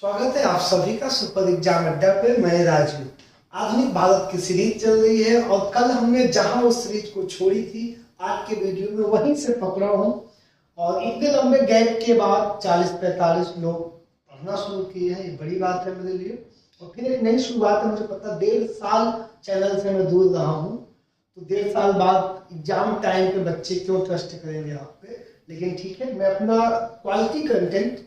स्वागत है आप सभी का सुपर एग्जाम अड्डा पे। मैं राजू। आधुनिक भारत की सीरीज चल रही है और कल हमने जहां उस सीरीज को छोड़ी थी आज के वीडियो में वहीं से पकड़ा हूं। और इतने लंबे गैप के बाद 40-45 लोग पढ़ना शुरू किए हैं, ये बड़ी बात है मेरे लिए। और फिर एक नई शुरुआत है। मुझे पता 1.5 साल चैनल से मैं दूर रहा हूँ, तो 1.5 साल बाद एग्जाम टाइम पे बच्चे क्यों ट्रस्ट करेंगे आप पे। लेकिन ठीक है, मैं अपना क्वालिटी कंटेंट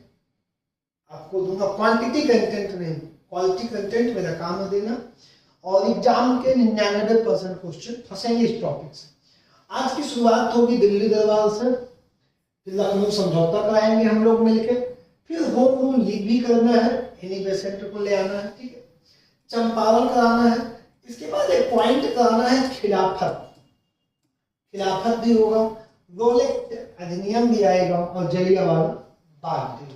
आपको दूंगा, क्वांटिटी कंटेंट नहीं, क्वालिटी कंटेंट मेरा काम है देना। और एग्जाम के 99% क्वेश्चन फंसेंगे इस टॉपिक से। आज की शुरुआत होगी दिल्ली दरबार से, फिर लखनऊ समझौता कराएंगे हम लोग मिलकर, फिर होम रूल लीग भी करना है, एनी सेंटर को ले आना है, ठीक है, चंपारण कराना है, इसके बाद एक पॉइंट कराना है खिलाफत, खिलाफत भी होगा, रोलेक्ट अधिनियम भी आएगा और जलियांवाला बाग भी होगा।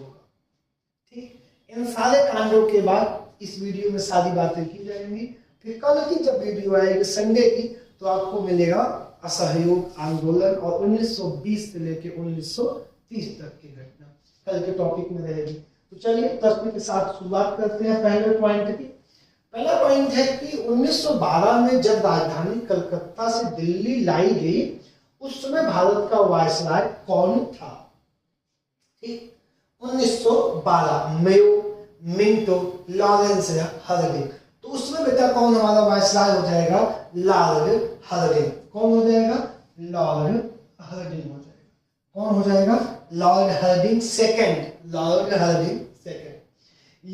इन सारे कांडों के बाद इस वीडियो में सारी बातें की जाएंगी। फिर कल की जब वीडियो आएगी संडे की, तो आपको मिलेगा असहयोग आंदोलन और 1920 से लेकर 1930 तक की घटना कल के टॉपिक में रहेगी। तो चलिए प्रश्न के साथ शुरुआत करते हैं पहले पॉइंट की। पहला पॉइंट है कि 1912 में जब राजधानी कलकत्ता से दिल्ली लाई गई, उस समय भारत का वायसराय कौन था? ठीक, 1912 मेयो, मिंटो, लॉरेंस या हर्डिंग। तो उसमें बेटा कौन हमारा वायसराय हो जाएगा? Lord herding. कौन हो जाएगा? लॉर्ड हर्डिंग हो जाएगा। कौन हो जाएगा? Lord herding second, Lord herding second.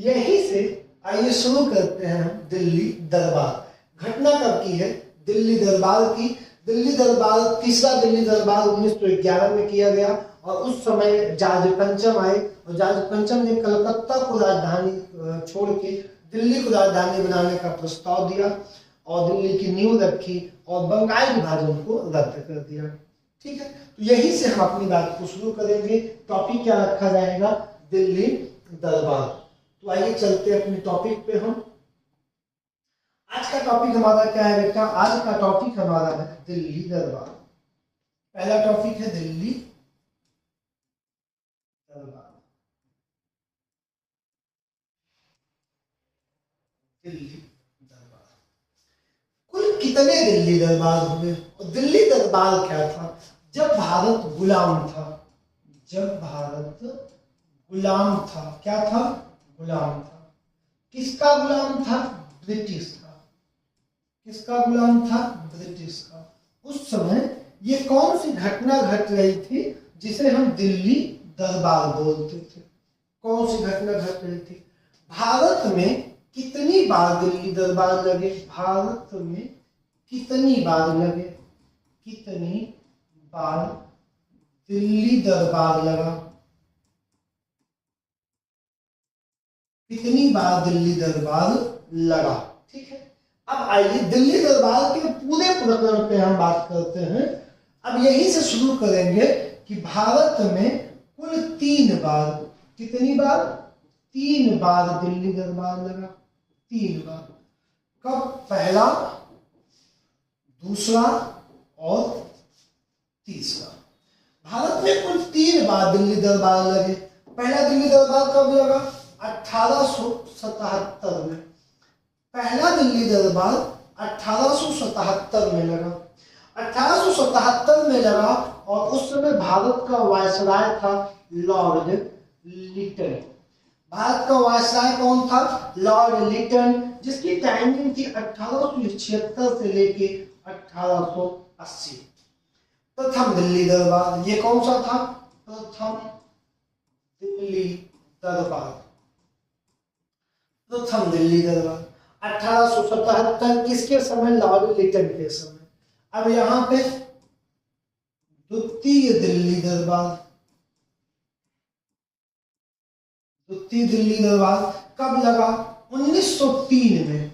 यही से आइए शुरू करते हैं दिल्ली दरबार। घटना कब की है? दिल्ली दरबार की। दिल्ली दरबार, तीसरा दिल्ली दरबार 1911 में किया गया और उस समय जॉर्ज पंचम आए और जॉर्ज पंचम ने कलकत्ता को राजधानी छोड़ के दिल्ली को राजधानी बनाने का प्रस्ताव दिया और दिल्ली की नींव रखी और बंगाल विभाजन को रद्द कर दिया। ठीक है, तो यही से हम अपनी बात को शुरू करेंगे। टॉपिक क्या रखा जाएगा? दिल्ली दरबार। तो आइए चलते हैं अपने टॉपिक पे। हम आज का टॉपिक हमारा क्या है बेटा? आज का टॉपिक हमारा है दिल्ली दरबार। पहला टॉपिक है दिल्ली दरबार। दिल्ली दरबार कुल कितने दिल्ली दरबार हुए? और दिल्ली दरबार क्या था? जब भारत गुलाम था, जब भारत गुलाम था, क्या था? गुलाम था। किसका गुलाम था? ब्रिटिश का। किसका गुलाम था? ब्रिटिश का। उस समय ये कौन सी घटना घट रही थी जिसे हम दिल्ली दरबार बोलते थे? कौन सी घटना घट रही थी? भारत में कितनी बार दिल्ली दरबार लगे? भारत में कितनी बार लगे? कितनी बार दिल्ली दरबार लगा? कितनी बार दिल्ली दरबार लगा? ठीक है, अब आइए दिल्ली दरबार के पूरे प्रकरण पे हम बात करते हैं। अब यही से शुरू करेंगे कि भारत में कुल 3 बार, कितनी बार? 3 बार दिल्ली दरबार लगा। 3 बार। कब? पहला, दूसरा और तीसरा। भारत में कुल 3 बार दिल्ली दरबार लगे। पहला दिल्ली दरबार कब लगा? 1877 में। पहला दिल्ली दरबार 1877 में लगा। 1877 में लगा और उस समय भारत का वायसराय था लॉर्ड लिटन। भारत का वायसराय कौन था? लॉर्ड लिटन, जिसकी टाइमिंग थी 1876 से लेके 1880। प्रथम दिल्ली दरबार ये कौन सा था? प्रथम दिल्ली दरबार। प्रथम दिल्ली दरबार 1877 किसके समय? लॉर्ड लिटन के समय। अब यहां पे द्वितीय दिल्ली दरबार। द्वितीय दिल्ली दरबार कब लगा? 1903 में।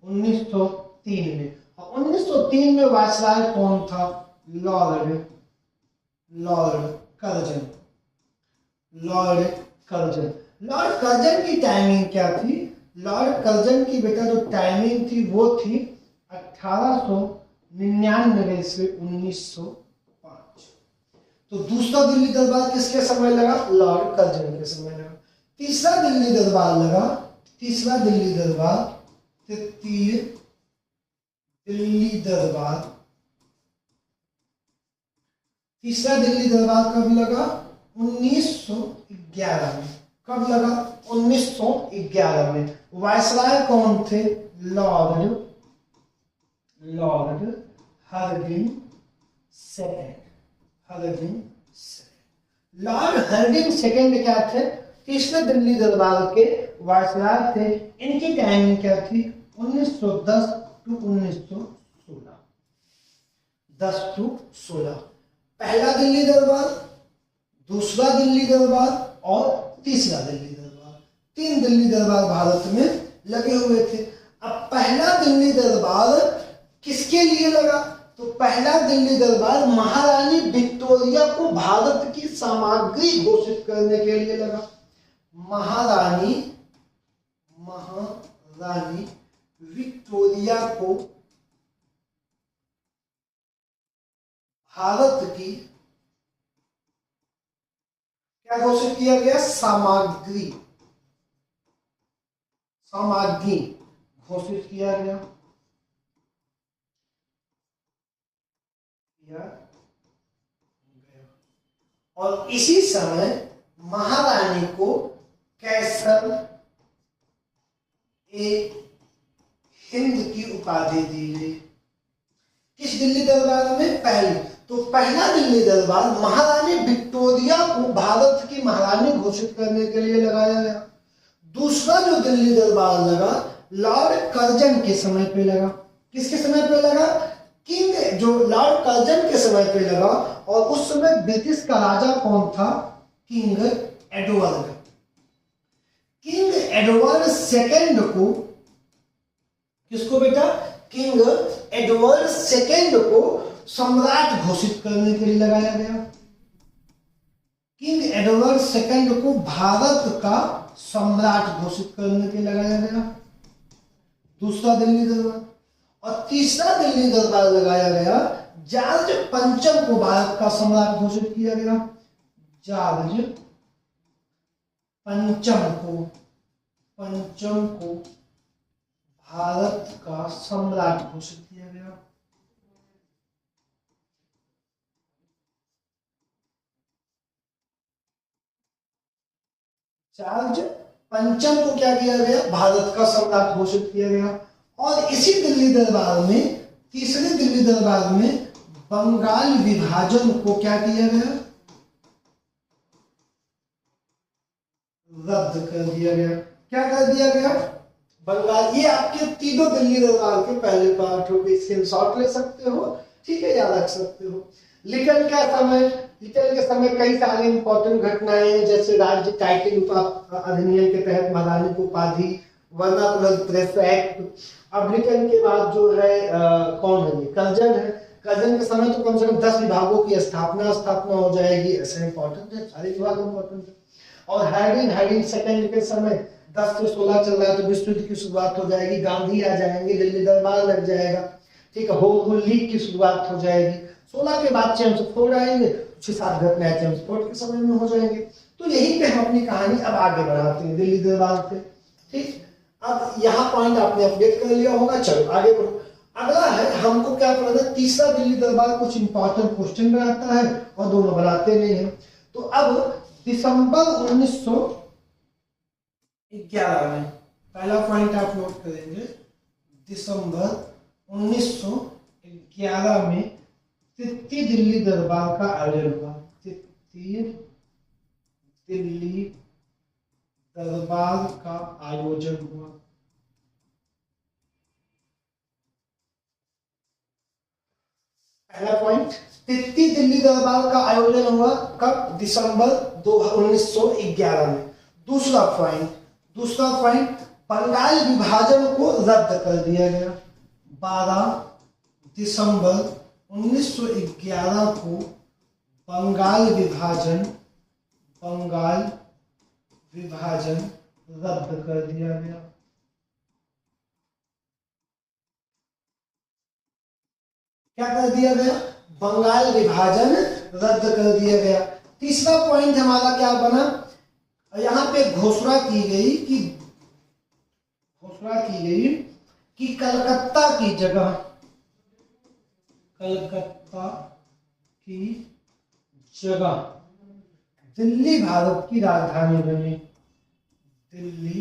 1903 में। और 1903 में वायसराय कौन था? Lord Curzon. Lord Curzon. Lord Curzon की टाइमिंग क्या थी? लॉर्ड कर्जन की बेटा जो टाइमिंग थी वो थी 1899 से 1905। तो दूसरा दिल्ली दरबार किसके समय लगा? लॉर्ड कर्जन के समय लगा। तीसरा दिल्ली दरबार लगा, तीसरा दिल्ली दरबार, तृतीय दिल्ली दरबार। तीसरा दिल्ली दरबार कब लगा? 1911 में। कब लगा? 1911 में। वायसराय कौन थे? Lord Hardinge second. Lord Hardinge second क्या थे? तीसरे दिल्ली दरबार के वायसराय थे। इनकी टाइमिंग क्या थी? 1910 टू 1916। 10 टू 16। पहला दिल्ली दरबार, दूसरा दिल्ली दरबार और तीसरा दिल्ली दरबार, 3 दिल्ली दरबार भारत में लगे हुए थे। अब पहला दिल्ली दरबार किसके लिए लगा? तो पहला दिल्ली दरबार महारानी विक्टोरिया को भारत की सामग्री घोषित करने के लिए लगा। महारानी विक्टोरिया को भारत की क्या घोषित किया गया? सामग्री घोषित किया गया। और इसी समय महारानी को कैसर ए हिंद की उपाधि दी गई। किस दिल्ली दरबार में? पहली। तो पहला दिल्ली दरबार महारानी विक्टोरिया को भारत की महारानी घोषित करने के लिए लगाया गया। दूसरा जो दिल्ली दरबार लगा लॉर्ड कर्जन के समय पे लगा। किसके समय पे लगा? किंग जो लॉर्ड कर्जन के समय पे लगा। और उस समय ब्रिटिश का राजा कौन था? King Edward. King Edward second को, किसको बेटा? किंग एडवर्ड सेकेंड को सम्राट घोषित करने के लिए लगाया गया। किंग एडवर्ड सेकेंड को भारत का सम्राट घोषित करने के लिए लगाया गया। दूसरा दिल्ली दरबार। और तीसरा दिल्ली दरबार लगाया गया जॉर्ज पंचम को भारत का सम्राट घोषित किया गया। जॉर्ज पंचम को भारत का सम्राट घोषित किया गया। जॉर्ज पंचम को क्या किया गया? भारत का सम्राट घोषित किया गया। और इसी दिल्ली दरबार में, तीसरे दिल्ली दरबार में बंगाल विभाजन को क्या किया गया? रद्द कर दिया गया। क्या कर दिया गया? बंगाल। ये आपके तीनों दिल्ली दरबार के पहले पार्ट हो गए। स्क्रीनशॉट ले सकते हो, ठीक है, याद रख सकते हो। लिटन के समय कई सारी इंपॉर्टेंट घटनाएं हैं, जैसे राज्य टाइटिल अधिनियम के तहत महारानी को उपाधि, वर्नाकुलर प्रेस एक्ट। अब लिटन के बाद जो है कौन है? कर्जन है। कर्जन के समय तो कम से कम 10 विभागों की स्थापना हो जाएगी। ऐसे इंपॉर्टेंट है, सारे विभाग इंपॉर्टेंट है। और हर्डिंग सेकंड के समय 10 से 16 चल रहा है, तो विश्व युद्ध की शुरुआत हो जाएगी। गांधी आ जाएंगे, दिल्ली दरबार लग जाएगा, ठीक है। होम रूल लीग की शुरुआत हो जाएगी। 16 के बाद चेम्सफोर्ड आएंगे, 6-7 घटनाएं चेम्सफोर्ड के समय में हो जाएंगे। तो यही पे हम अपनी कहानी अब आगे बढ़ाते हैं दिल्ली दरबार से, ठीक। अब यहाँ पॉइंट आपने अपडेट कर लिया होगा। चलो आगे बढ़ो। अगला है हमको क्या पढ़ना है? तीसरा दिल्ली दरबार कुछ इंपॉर्टेंट क्वेश्चन बनाता है और दोनों बनाते नहीं है। तो अब दिसंबर 1911 में पहला पॉइंट आप नोट करेंगे। दिसंबर 1911 में तृतीय दिल्ली दरबार का आयोजन हुआ। तृतीय दिल्ली दरबार का आयोजन हुआ। पहला पॉइंट, तृतीय दिल्ली दरबार का आयोजन हुआ कब? दिसंबर 1911 में। दूसरा पॉइंट, बंगाल विभाजन को रद्द कर दिया गया। 12 दिसंबर 1911 को बंगाल विभाजन रद्द कर दिया गया। क्या कर दिया गया? बंगाल विभाजन रद्द कर दिया गया। तीसरा पॉइंट हमारा क्या बना? और यहाँ पे घोषणा की गई कि कलकत्ता की जगह दिल्ली भारत की राजधानी बनी। दिल्ली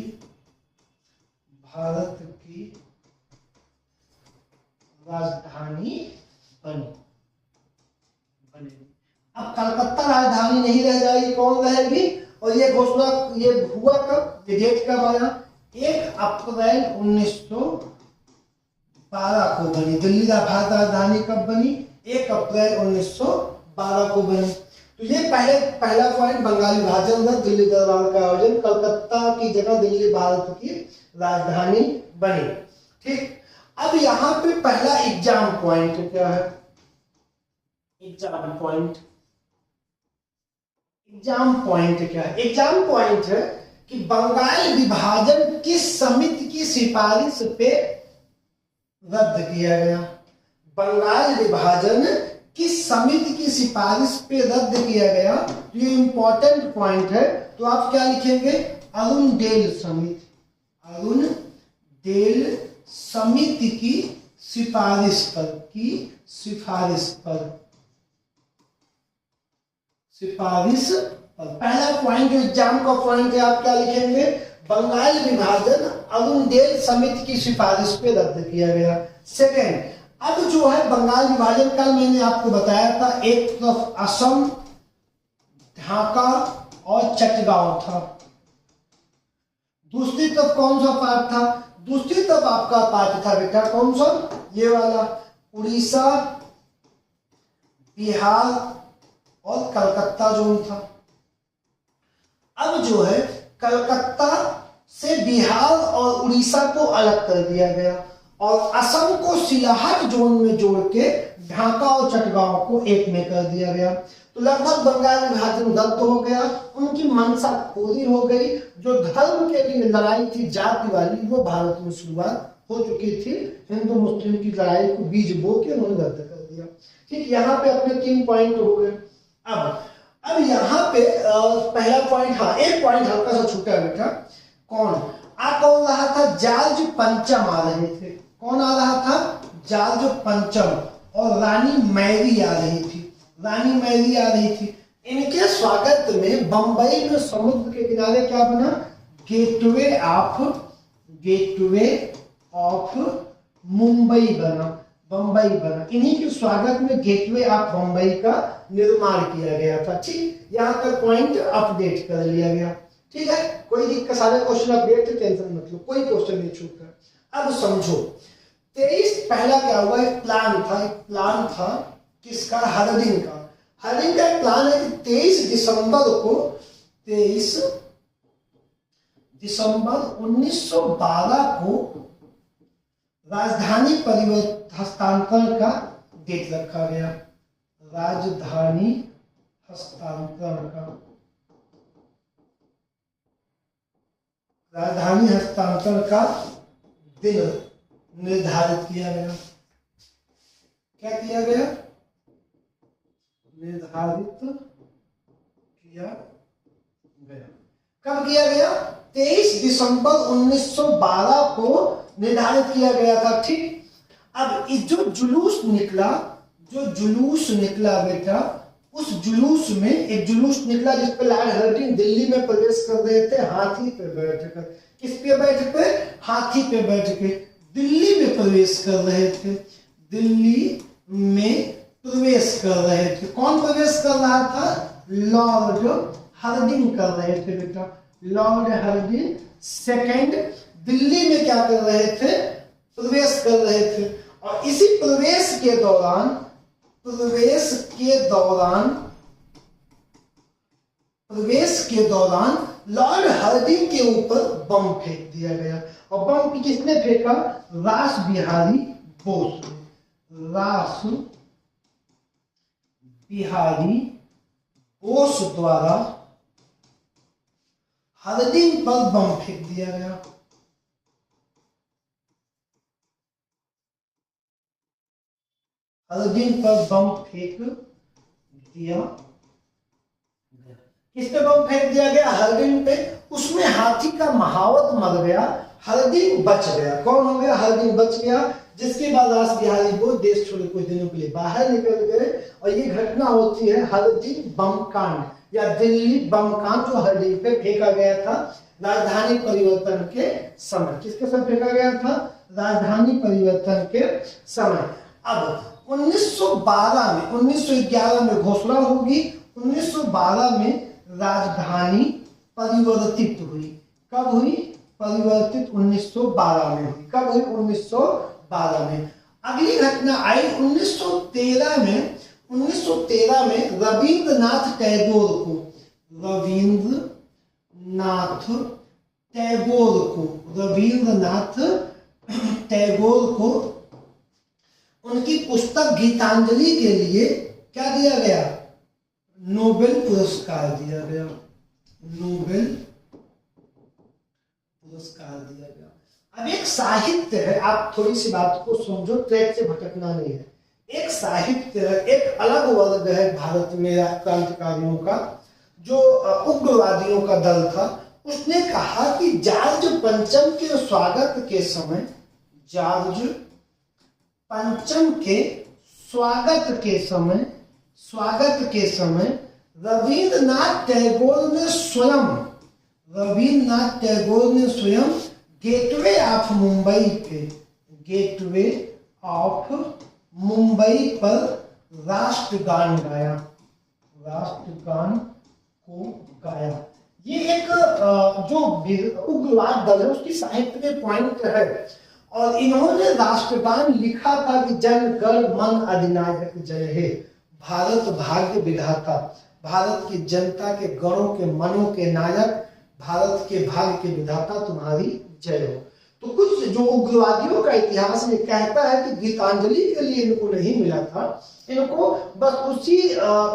भारत की राजधानी बनी। अब कलकत्ता राजधानी नहीं रह जाएगी, कौन रहेगी? और ये घोषणा ये हुआ कब, ये डेट कब आया? 1 अप्रैल 1912 को बनी। दिल्ली भारत राजधानी कब बनी? 1 अप्रैल 1912 को बनी। तो ये पहला पॉइंट, बंगाल विभाजन था, दिल्ली दरबार का आयोजन, कलकत्ता की जगह दिल्ली भारत की राजधानी बनी। ठीक, अब यहाँ पे पहला एग्जाम पॉइंट क्या है? एग्जाम पॉइंट क्या है? एग्जाम पॉइंट है कि बंगाल विभाजन किस समिति की सिफारिश पे रद्द किया गया? बंगाल विभाजन किस समिति की सिफारिश पे रद्द किया गया? ये इंपॉर्टेंट पॉइंट है। तो आप क्या लिखेंगे? अरुणडेल समिति। अरुणडेल समिति की सिफारिश पर पहला पॉइंट जो एग्जाम का पॉइंट है, आप क्या लिखेंगे? बंगाल विभाजन अरुणडेल समिति की सिफारिश पे रद्द किया गया। सेकेंड, अब जो है बंगाल विभाजन, कल मैंने आपको बताया था, एक तरफ असम, ढाका और चटगांव था, दूसरी तरफ कौन सा पार्ट था? दूसरी तरफ आपका पार्ट था बेटा कौन सा? ये वाला, उड़ीसा, बिहार और कलकत्ता जोन था। अब जो है कलकत्ता से बिहार और उड़ीसा को अलग कर दिया गया और असम को सिलाहट जोन में जोड़ के ढाका और चटगांव को एक में कर दिया गया। तो लगभग बंगाल विभाजन रद्द हो गया, उनकी मंशा पूरी हो गई। जो धर्म के लिए लड़ाई थी जाति वाली, वो भारत में शुरुआत हो चुकी थी। हिंदू मुस्लिम की लड़ाई को बीज बो के उन्होंने रद्द कर दिया। ठीक, यहाँ पे अपने 3 पॉइंट हो गए। अब यहाँ पे पहला पॉइंट, हाँ एक पॉइंट हल्का सा छूटा है बेटा। कौन रहा था? जॉर्ज पंचम आ रहे थे। कौन आ रहा था? जॉर्ज पंचम और रानी मैरी आ रही थी। इनके स्वागत में बंबई में समुद्र के किनारे क्या बना? गेटवे ऑफ मुंबई बना। इन्हीं के स्वागत में गेटवे ऑफ मुंबई का निर्माण किया गया था। ठीक, यहाँ तक पॉइंट अपडेट कर लिया गया। ठीक है, कोई दिक्कत? सारे क्वेश्चन अपडेट थे, टेंशन मत लो, कोई क्वेश्चन नहीं छूटा। अब समझो 23 पहला क्या हुआ? एक प्लान था किसका? हार्डिंग का एक प्लान है कि 23 दिसंबर 1912 को राजधानी हस्तांतरण का डेट रखा गया। राजधानी हस्तांतरण का दिन निर्धारित किया गया। क्या किया गया? निर्धारित किया गया। कब किया गया? 23 दिसंबर 1912 को निर्धारित किया गया था। ठीक, अब जो जुलूस निकला बेटा, उस जुलूस में एक जुलूस निकला जिस पे लॉर्ड हार्डिंग दिल्ली में प्रवेश कर रहे थे हाथी पे बैठकर। किस पे बैठ के? हाथी पे बैठ के दिल्ली में प्रवेश कर रहे थे। कौन प्रवेश कर रहा था? लॉर्ड हार्डिंग कर रहे थे बेटा। लॉर्ड हार्डिंग सेकंड दिल्ली में क्या कर रहे थे? प्रवेश कर रहे थे। और इसी प्रवेश के दौरान लॉर्ड हार्डिंग के ऊपर बम फेंक दिया गया। और बम किसने फेंका? रास बिहारी बोस द्वारा हार्डिंग पर बम फेंक दिया गया। हार्डिंग पर बम फेंक दिया गया। किस पे बम फेंक दिया गया? हरदिन पे। उसमें हाथी का महावत मर गया, हरदिन बच गया। कौन हो गया? हरदिन बच गया। जिसके बाद रास बिहारी बोस देश छोड़ कुछ दिनों के लिए बाहर निकल गए। और ये घटना होती है हरदिन बम कांड या दिल्ली बम कांड, जो हरदिन पे फेंका गया था राजधानी परिवर्तन के समय। किसके समय फेंका गया था? राजधानी परिवर्तन के समय। अब 1912 में, 1911 में घोषणा होगी, 1912 में राजधानी परिवर्तित हुई। कब हुई? परिवर्तित 1912 में हुई। कब हुई? 1912 में। अगली घटना आई 1913 में। 1913 में रविंद्रनाथ टैगोर को, रविंद्रनाथ टैगोर को उनकी पुस्तक गीतांजलि के लिए क्या दिया गया? नोबेल पुरस्कार दिया गया। नोबेल पुरस्कार दिया गया। अब एक साहित्य है, आप थोड़ी सी बात को समझो, ट्रैक से भटकना नहीं है। एक साहित्य है, एक अलग वर्ग है भारत में क्रांतिकारियों का, जो उग्रवादियों का दल था। उसने कहा कि जॉर्ज पंचम के स्वागत के समय, जॉर्ज पंचम के स्वागत के समय रविंद्रनाथ टैगोर ने स्वयं गेटवे ऑफ मुंबई पर राष्ट्रगान को गाया। ये एक जो उग्रवाद दल है उसकी साहित्य में पॉइंट है। और इन्होंने राष्ट्रगान लिखा था कि जन गण मन अधिनायक जय हे, भारत भाग्य विधाता, भारत की जनता के गणों के मनों के नायक, भारत के भाग्य के विधाता तुम्हारी जय हो। तो कुछ जो उग्रवादियों का इतिहास ये कहता है कि गीतांजलि के लिए इनको नहीं मिला था, इनको बस उसी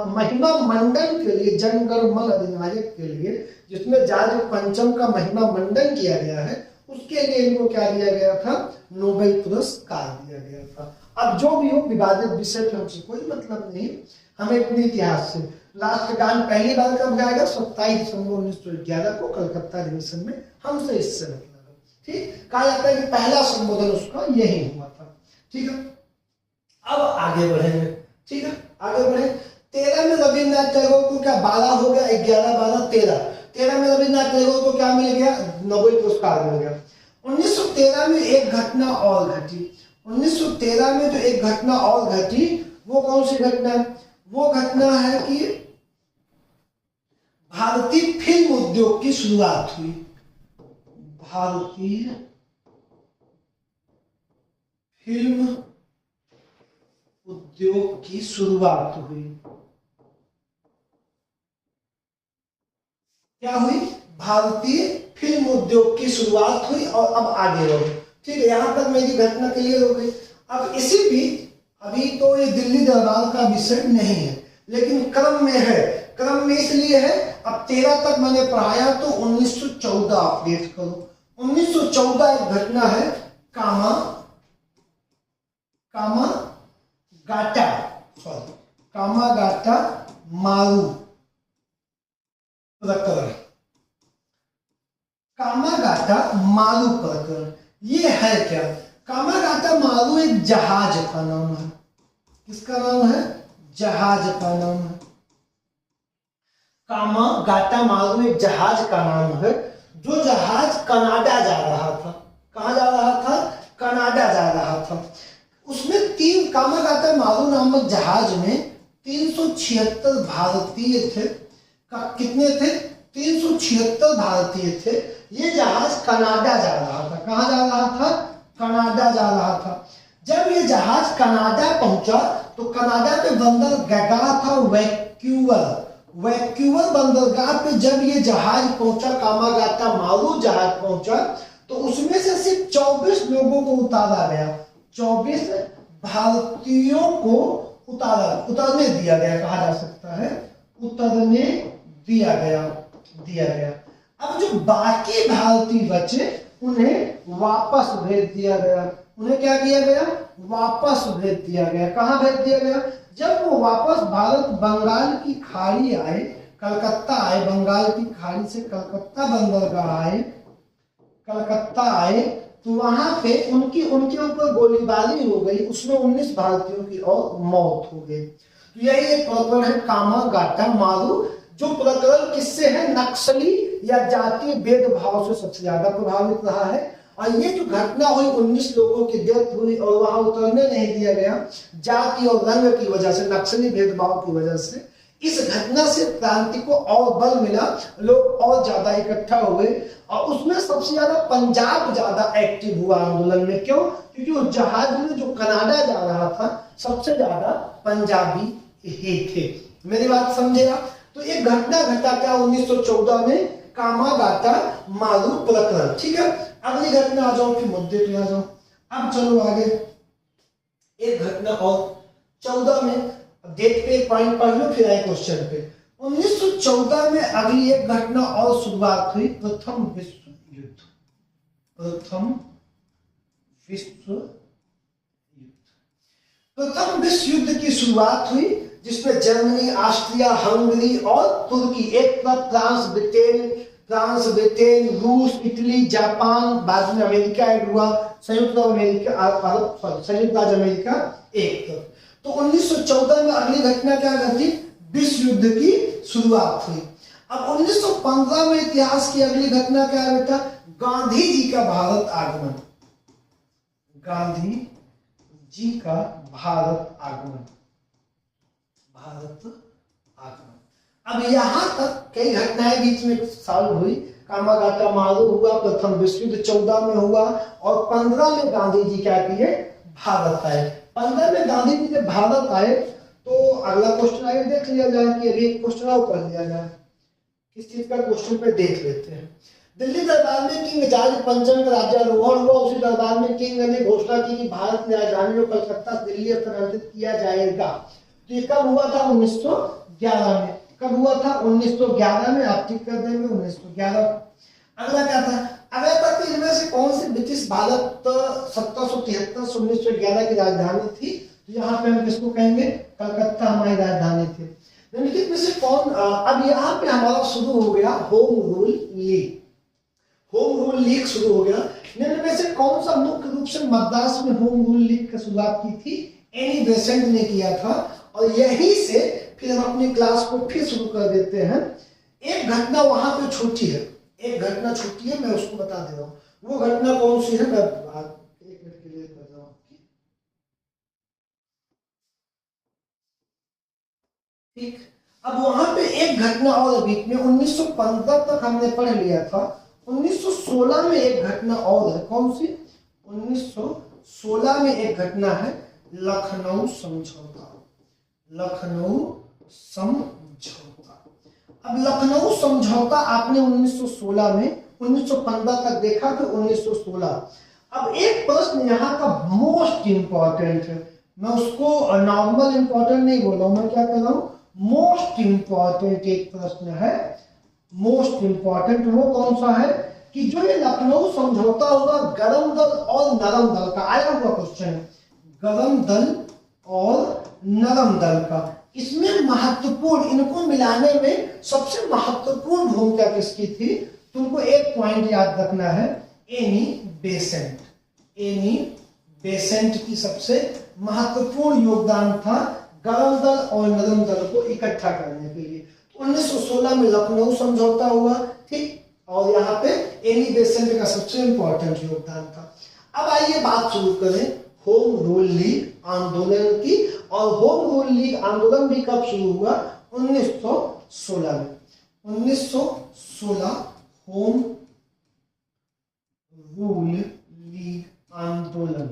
महिमा मंडन के लिए, जनगण मन अधिनायक के लिए, जिसमें जॉर्ज पंचम का महिमा मंडन किया गया है, उसके लिए इनको क्या दिया गया था? नोबेल पुरस्कार दिया गया था। अब जो भी हो, विवादित विषय पर हमसे कोई मतलब नहीं, हमें अपने इतिहास से। राष्ट्रगान पहली बार कब गाया गया? 27 दिसंबर 1911 को कलकत्ता अधिवेशन में। हमसे इससे मतलब है, ठीक। कहा जाता है कि पहला संबोधन उसका यही हुआ था, ठीक है। अब आगे बढ़ेंगे, ठीक है, आगे बढ़े। 13 में रविंद्रनाथ टैगोर को क्या 12 हो गया, 11 12 13 में रविंद्रनाथ टैगोर को क्या मिल गया? नोबेल पुरस्कार मिल गया। 1913 में एक घटना और घटी। 1913 में जो एक घटना और घटी, वो कौन सी घटना है? वो घटना है कि भारतीय फिल्म उद्योग की शुरुआत हुई। भारतीय फिल्म उद्योग की शुरुआत हुई। क्या हुई? भारतीय फिल्म उद्योग की शुरुआत हुई। और अब आगे बढ़ो, ठीक है, यहां तक मेरी घटना क्लियर हो गई। अब इसी बीच, अभी तो ये दिल्ली दरबार का विषय नहीं है, लेकिन क्रम में है। क्रम में इसलिए है, अब 13 तक मैंने पढ़ाया तो 1914 आप देख करो। 1914 एक घटना है, कामागाटा मारू प्रकरण। कामागाटा मारू प्रकरण ये है क्या? कामागाटा मारू एक जहाज का नाम है। किसका नाम है? जहाज का नाम है। कामागाटा मारू एक जहाज का नाम है, जो जहाज कनाडा जा रहा था। कहां जा रहा था? कनाडा जा रहा था। उसमें 3 कामागाटा मारू नामक जहाज में 376 भारतीय थे। कितने थे? 376 भारतीय थे। ये जहाज कनाडा जा रहा था। कहां जा रहा था? कनाडा जा रहा था। जब ये जहाज कनाडा पहुंचा तो कनाडा पे बंदरगाह था वैंकूवर बंदरगाह पे जब ये जहाज पहुंचा, कामागाटा मारू जहाज पहुंचा, तो उसमें से सिर्फ 24 लोगों को उतारा गया। 24 भारतीयों को उतरने दिया गया, कहा जा सकता है, उतरने दिया गया। अब जो बाकी भारतीय बचे उन्हें वापस भेज दिया गया। उन्हें क्या किया गया? वापस भेज दिया गया। कहां भेज दिया गया? जब वो वापस भारत बंगाल की खाड़ी आए कलकत्ता आए, बंगाल की खाड़ी से कलकत्ता बंदरगाह आए, कलकत्ता आए, तो वहां पे उनके ऊपर गोलीबारी हो गई, उसमें 19 भारतीयों की और मौत हो गई। तो यही एक प्रकरण है कामागाटा मारू, जो प्रकरण किससे है, नक्सली या जातीय भेदभाव से सबसे ज्यादा प्रभावित रहा है। और ये जो घटना हुई 19 लोगों की डेथ हुई और वहां उतरने नहीं दिया गया जाति और रंग की वजह से, नक्सली भेदभाव की वजह से। इस घटना से क्रांति को और बल मिला, लोग और ज्यादा इकट्ठा हुए और उसमें सबसे ज्यादा पंजाब ज्यादा एक्टिव हुआ आंदोलन में। क्यों? क्योंकि उस जहाज में जो कनाडा जा रहा था सबसे ज्यादा पंजाबी ही थे। मेरी बात समझे आप? तो एक घटना घटा क्या 1914 में, कामागाटा मारू प्रकरण। ठीक है, अगली घटना आ जाओ, फिर मुद्दे पे आ जाओ। अब चलो आगे, एक घटना और 14 में, डेट पे एक पॉइंट पढ़ लो फिर आए क्वेश्चन पे। 1914 में अगली एक घटना और शुरुआत हुई, प्रथम विश्व युद्ध। प्रथम विश्व युद्ध, प्रथम विश्व युद्ध की शुरुआत हुई, जिसमें जर्मनी, ऑस्ट्रिया, हंगरी और तुर्की, एक तरफ फ्रांस, ब्रिटेन, रूस, इटली, जापान, बाद में अमेरिका ऐड हुआ, संयुक्त राज्य अमेरिका एक तरफ। तो 1914 में अगली घटना क्या घटी, विश्व युद्ध की शुरुआत हुई। अब 1915 में इतिहास की अगली घटना क्या है बेटा, गांधी जी का भारत आगमन। गांधी जी का भारत आगमन, भारत आगमन। अब यहां तक कई घटनाएं बीच में सॉल्व हुई। कामागाटा मारू हुआ, प्रथम विश्व युद्ध 14 में हुआ और 15 में गांधी जी क्या किए, भारत आए। 15 में गांधी जी जब भारत आए तो अगला क्वेश्चन आगे देख लिया जाए कि अभी एक क्वेश्चन और कर लिया जाए, किस चीज का क्वेश्चन पे देख लेते हैं। दिल्ली दरबार में किंग जॉर्ज पंचम का राज्यारोहण हुआ। उसी दरबार में किंग ने घोषणा की कि भारत की राजधानी को कलकत्ता दिल्ली स्थानांतरित किया जाएगा। तो ये कब हुआ था, 1911 में। कब हुआ था, 1911 में। आप ठीक कर देंगे 1911। अगला क्या था, अगला था कि इनमें से कौन सी ब्रिटिश भारत 1773 से 1911 की राजधानी थी। तो यहाँ पे हम किसको कहेंगे, कलकत्ता हमारी राजधानी थी। निम्नलिखित में से कौन, अब यहाँ पे हमारा शुरू हो गया home rule league. Home rule league शुरू हो गया। निम्न में से कौन सा मुख्य रूप से मद्रास में होम रूल लीग की शुरुआत की थी, एनी बेसेंट ने किया था। और यहीं से फिर हम अपनी क्लास को फिर शुरू कर देते हैं। एक घटना वहां पे छूटी है, एक घटना छूटी है, मैं उसको बता दे रहा हूँ। वो घटना कौन सी है, मैं एक मिनट के लिए कर रहा हूँ आपकी। ठीक, अब वहां पे एक घटना और बीच में 1915 तक हमने पढ़ लिया था। 1916 में एक घटना और है, कौन सी, 1916 में एक घटना है लखनऊ समझौता। लखनऊ समझौता। अब लखनऊ समझौता आपने 1916 में, 1915 तक देखा, फिर 1916। अब एक प्रश्न यहाँ का मोस्ट इंपॉर्टेंट है, मैं उसको नॉर्मल इंपॉर्टेंट नहीं बोल रहा हूं, मैं क्या कर रहा हूं, मोस्ट इंपॉर्टेंट एक प्रश्न है। मोस्ट इंपॉर्टेंट वो कौन सा है कि जो ये लखनऊ समझौता होगा, गरम दल और नरम दल का आया हुआ क्वेश्चन है, गरम दल और नरम दल का। इसमें महत्वपूर्ण, इनको मिलाने में सबसे महत्वपूर्ण भूमिका किसकी थी, तुमको एक पॉइंट याद रखना है, एनी बेसेंट। एनी बेसेंट की सबसे महत्वपूर्ण योगदान था गरम दल और नरम दल को इकट्ठा करने के लिए। तो 1916 में लखनऊ समझौता हुआ, ठीक, और यहाँ पे एनी बेसेंट का सबसे इंपॉर्टेंट योगदान था। अब आइए बात शुरू करें होम रूल लीग आंदोलन की। और होम रूल लीग आंदोलन भी कब शुरू हुआ, 1916 में। 1916 होम रूल लीग आंदोलन।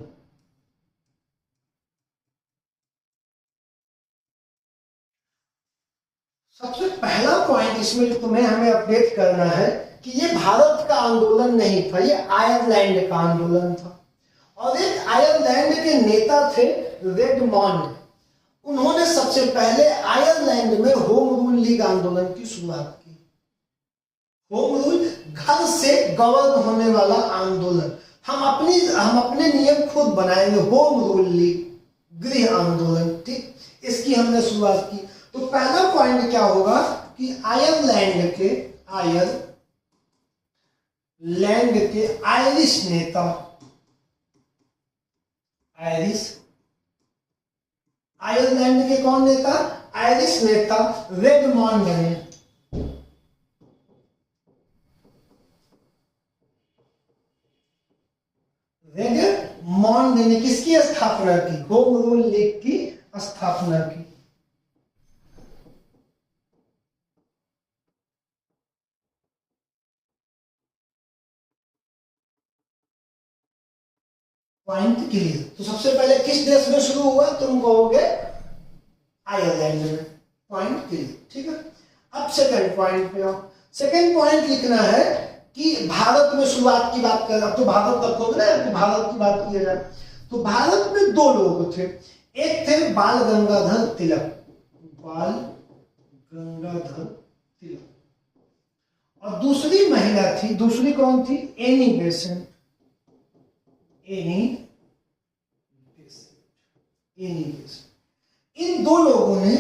सबसे पहला पॉइंट इसमें जो तुम्हें हमें अपडेट करना है कि ये भारत का आंदोलन नहीं था, ये आयरलैंड का आंदोलन था। और एक आयरलैंड के नेता थे रेडमॉन्ड, उन्होंने सबसे पहले आयरलैंड में होम रूल लीग आंदोलन की शुरुआत की। होम रूल, घर से गवर्न होने वाला आंदोलन, हम अपने नियम खुद बनाएंगे, होम रूल लीग, गृह आंदोलन, ठीक, इसकी हमने शुरुआत की। तो पहला पॉइंट क्या होगा कि आयरलैंड के आयरिश नेता, आयरलैंड के कौन नेता? आयरिश नेता रेडमॉन्ड ने रेडमॉन्ड ने किसकी स्थापना की? होम रूल लीग की स्थापना की। Point clear. तो सबसे पहले किस देश में शुरू हुआ? तुम कहोगे आयरलैंड में। पॉइंट क्लियर, ठीक है। अब सेकंड पॉइंट पे आओ। सेकंड पॉइंट लिखना है कि भारत में शुरुआत की बात कर, अब तो भारत तक होगा ना, तो भारत की बात किया जाए तो भारत में दो लोग थे। एक थे बाल गंगाधर तिलक, बाल गंगाधर तिलक, और दूसरी महिला थी, दूसरी कौन थी? Annie Besant. इन दो लोगों ने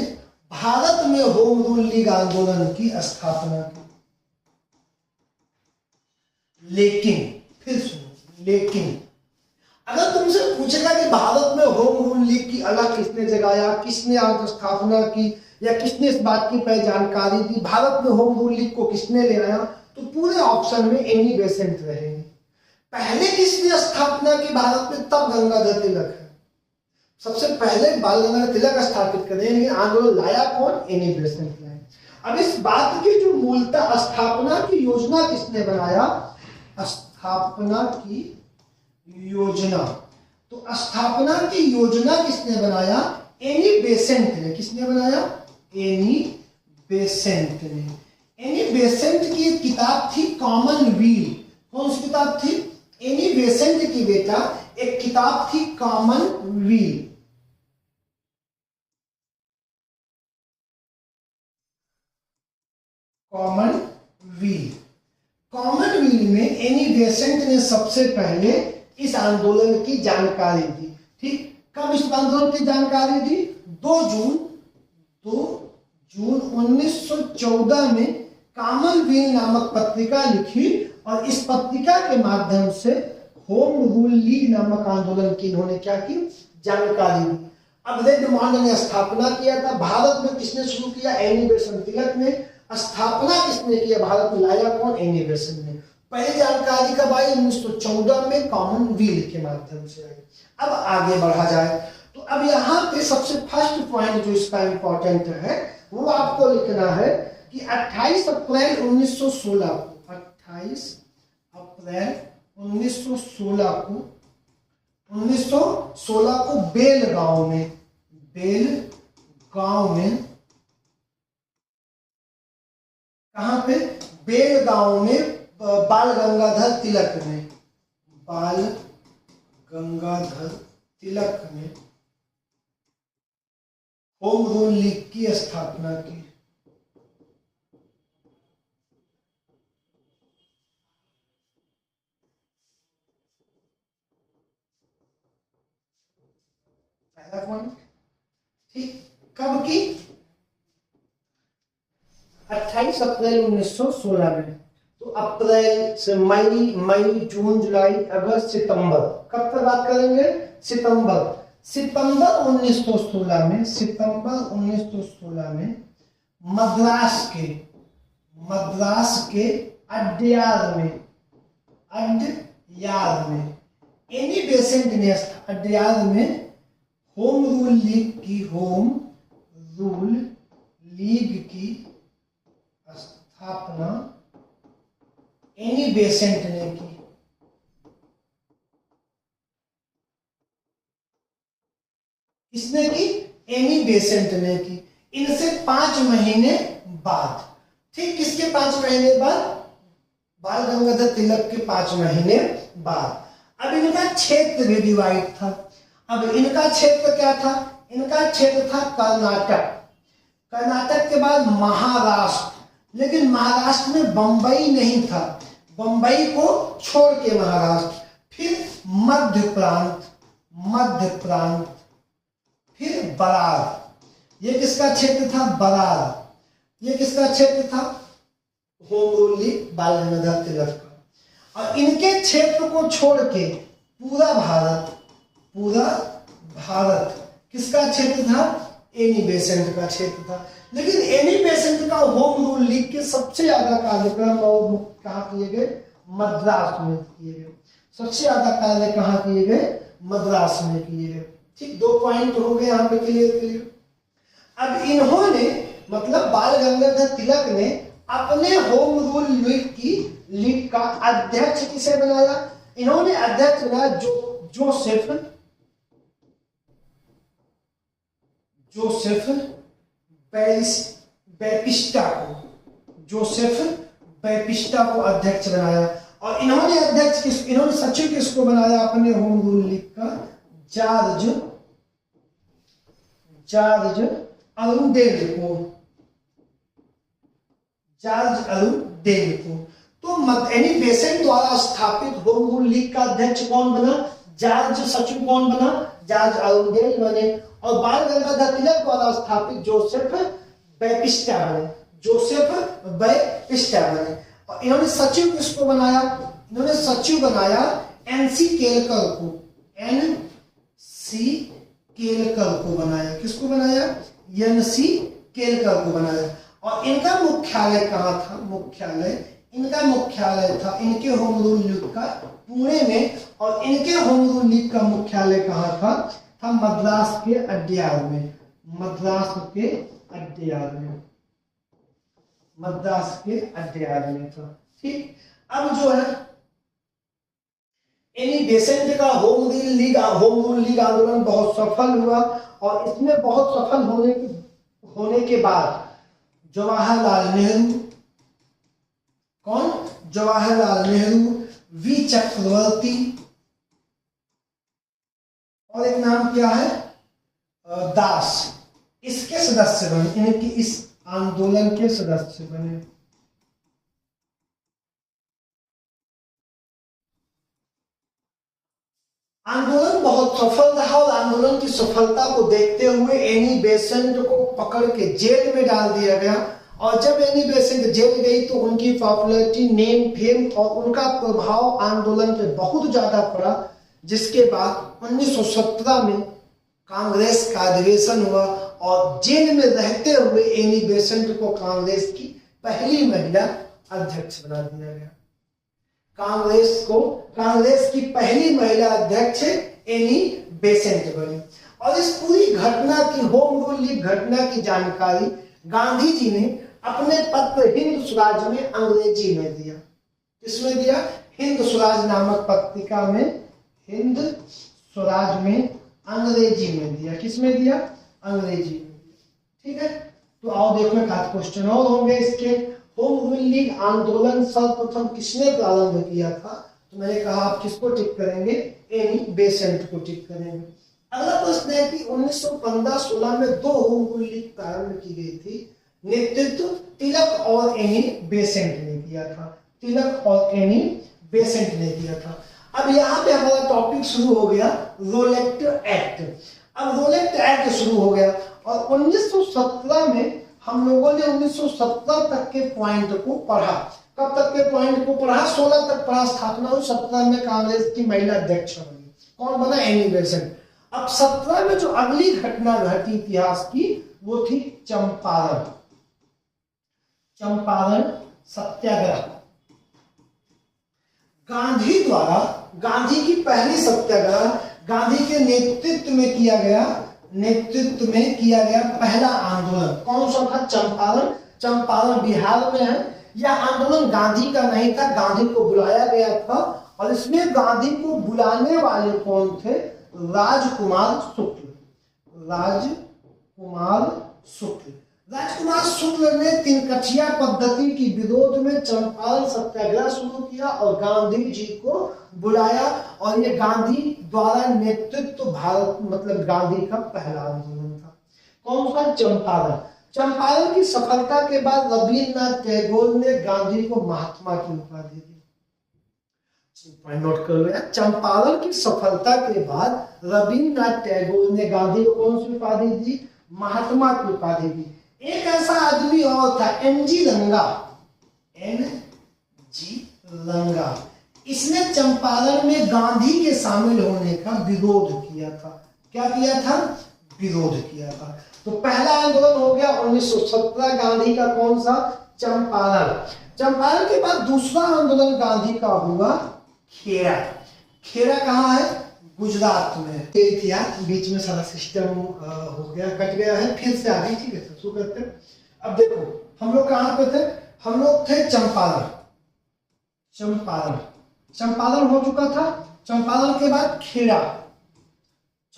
भारत में होम रूल लीग आंदोलन की स्थापना की। लेकिन फिर सुनो, लेकिन अगर तुमसे पूछेगा कि भारत में होम रूल लीग की अलग किसने जगाया, किसने स्थापना की, या किसने इस बात की पहले जानकारी दी, भारत में होम रूल लीग को किसने ले आया, तो पूरे ऑप्शन में एनी बेसेंट रहेंगे। पहले किसने स्थापना की भारत में? तब गंगाधर तिलक है। सबसे पहले बाल गंगाधर तिलक स्थापित करें, लेकिन आंदोलन लाया कौन? एनी बेसेंट लाए। अब इस बात की जो मूलतः स्थापना की योजना किसने बनाया? स्थापना की योजना, तो स्थापना की योजना किसने बनाया? एनी बेसेंट ने। किसने बनाया? एनी बेसेंट ने। एनी बेसेंट की एक किताब थी कॉमनवील। कौन सी किताब थी? एनी बेसेंट की बेटा एक किताब थी कॉमनवील। कॉमनवील में एनी बेसेंट ने सबसे पहले इस आंदोलन की जानकारी दी। ठीक, कब इस आंदोलन की जानकारी दी? 2 जून 1914 में कॉमनवील नामक पत्रिका लिखी, और इस पत्रिका के माध्यम से होम रूल लीग नामक आंदोलन की इन्होंने क्या की? जानकारी दी। अब रेडमॉन्ड ने स्थापना किया था। भारत में किसने शुरू किया? एनी बेसेंट तिलक ने। स्थापना किसने किया? भारत में लाया कौन? एनी बेसेंट ने। पहली जानकारी कब आई? 1914 में कॉमनवील के माध्यम से आई। अब आगे बढ़ा जाए तो अब यहाँ पे सबसे फर्स्ट पॉइंट जो इसका इंपॉर्टेंट है वो आपको लिखना है कि 28 अप्रैल 1916 को 28 अप्रैल 1916 को बेलगांव में कहां पे? बेलगांव में बाल गंगाधर तिलक ने होम रूल लीग की स्थापना की। पहला पॉइंट, ठीक। कब की? 28 अप्रैल 1916 में। तो अप्रैल से मई, जून, जुलाई, अगस्त, सितंबर, कब तक बात करेंगे? सितंबर 1916 में मद्रास के अड्यार में एनी बेसेंट ने अड्यार में होम रूल लीग की स्थापना एनी बेसेंट ने की। किसने की? एनी बेसेंट ने की। इनसे 5 महीने बाद, ठीक, किसके 5 महीने बाद? बाल गंगाधर तिलक के 5 महीने बाद। अब इनका क्षेत्र भी डिवाइड था। अब इनका क्षेत्र क्या था? इनका क्षेत्र था कर्नाटक के बाद महाराष्ट्र, लेकिन महाराष्ट्र में बंबई नहीं था, बंबई को छोड़ के महाराष्ट्र, फिर मध्य प्रांत, फिर बरार। ये किसका क्षेत्र था? बरार। ये किसका क्षेत्र था? होम रूल लीग बाल गंगाधर तिलक का। और इनके क्षेत्र को छोड़ के पूरा भारत किसका क्षेत्र था? एनी बेसेंट का क्षेत्र था। लेकिन एनी बेसेंट का होम रूल लीग के सबसे ज्यादा कार्यक्रम और कहाँ किए गए? मद्रास में किए गए। सबसे ज्यादा कार्य कहाँ किए गए? मद्रास में किए गए। ठीक, 2 पॉइंट हो गए यहाँ पे क्लियर। अब इन्होंने मतलब बाल गंगाधर तिलक ने अपने होम रूल लीग का अध्यक्ष किसे बनाया? इन्होंने अध्यक्ष बनाया जोसेफ बैपिस्टा को अध्यक्ष बनाया। और इन्होंने सचिव किसको बनाया अपने होम रूल लीग का? जॉर्ज अरुंडेल को। तो एनी बेसेंट द्वारा स्थापित होम रूल लीग का अध्यक्ष कौन बना? जॉर्ज। सचिव कौन बना? जॉर्ज अरुंडेल बने। और बाल गंगाधर तिलक द्वारा स्थापित जोसेफ बैपिस्टा बने। और इन्होंने सचिव किसको बनाया? इन्होंने सचिव बनाया एनसी केलकर को बनाया। किसको बनाया? एनसी केलकर को बनाया। और इनका मुख्यालय कहाँ था? इनका मुख्यालय था इनके होम रूल लीग का पुणे में। और इनके होम रूल लीग का मुख्यालय कहाँ था? मद्रास के अड्यार में। मद्रास के अड्यार में था। ठीक, अब जो है एनी बेसेंट का होम रूल लीग आंदोलन बहुत सफल हुआ। और इसमें बहुत सफल होने के बाद जवाहरलाल नेहरू, वी चक्रवर्ती और एक नाम क्या है? दास, इसके सदस्य बने। इनकी इस आंदोलन के सदस्य बने। आंदोलन बहुत सफल रहा और आंदोलन की सफलता को देखते हुए एनी बेसेंट को पकड़ के जेल में डाल दिया गया। और जब एनी बेसेंट जेल गई तो उनकी पॉपुलैरिटी, नेम, फेम और उनका प्रभाव आंदोलन पे बहुत ज्यादा पड़ा। जिसके बाद 1917 में कांग्रेस का अधिवेशन हुआ और जेल में रहते हुए एनी बेसेंट को कांग्रेस की पहली महिला अध्यक्ष बना दिया गया। कांग्रेस की पहली महिला अध्यक्ष एनी बेसेंट बनी। और इस पूरी घटना की, होम रूल लीग घटना की जानकारी गांधी जी ने अपने पत्र हिंद स्वराज में अंग्रेजी में दिया। किसमें दिया? हिंद स्वराज नामक पत्रिका में, हिंद स्वराज में अंग्रेजी में दिया। किसमें दिया? अंग्रेजी में दिया। ठीक है, तो आओ देखो एक आध क्वेश्चन और होंगे इसके। होम रूल लीग आंदोलन सर्वप्रथम किसने प्रारंभ किया था? तो मैंने कहा आप किसको टिक करेंगे? एनी बेसेंट को टिक करेंगे। अगला प्रश्न है कि 1915-16 में 2 होम रूल लीग प्रारंभ की गई थी। नेतृत्व तिलक और एनी बेसेंट ने किया था। अब यहाँ पे हमारा टॉपिक शुरू हो गया रोलेट एक्ट। अब रोलेट एक्ट शुरू हो गया और 1917 में हम लोगों ने 1917 तक के पॉइंट को पढ़ा। कब तक के पॉइंट को पढ़ा? 16 तक पढ़ा। स्थापना हुई 17 में कांग्रेस की महिला अध्यक्ष बनी। कौन बना? Annie Besant. अब 17 में जो अगली घटना घटी इतिहास की वो थी चंपारण सत्याग्रह। गांधी की पहली सत्याग्रह गांधी के नेतृत्व में किया गया पहला आंदोलन। कौन सा था? चंपारण बिहार में है। यह आंदोलन गांधी का नहीं था, गांधी को बुलाया गया था। और इसमें गांधी को बुलाने वाले कौन थे? राजकुमार शुक्ल ने तिनकठिया पद्धति की विरोध में चंपारण सत्याग्रह शुरू किया और गांधी जी को बुलाया। और ये गांधी द्वारा नेतृत्व भारत मतलब गांधी का पहला आंदोलन था। कौन सा? चंपारण की सफलता के बाद रविन्द्रनाथ टैगोर ने गांधी को महात्मा की उपाधि दी। नोट कर लो यार, चंपारण की सफलता के बाद रविन्द्रनाथ टैगोर ने गांधी को कौन सी उपाधि दी? महात्मा की उपाधि दी। एक ऐसा आदमी और था, एनजी लंगा, एनजी लंगा। इसने चंपारण में गांधी के शामिल होने का विरोध किया था। क्या किया था? विरोध किया था। तो पहला आंदोलन हो गया 1917 गांधी का, कौन सा? चंपारण। चंपारण के बाद दूसरा आंदोलन गांधी का हुआ खेड़ा। खेड़ा कहाँ है? गुजरात में। बीच में सारा सिस्टम हो गया, कट गया है, फिर से आगे। ठीक है, शुरू करते हैं। अब देखो हम लोग कहाँ पे थे? हम लोग थे चंपारण। चंपारण, चंपारण हो चुका था। चंपारण के बाद खेड़ा,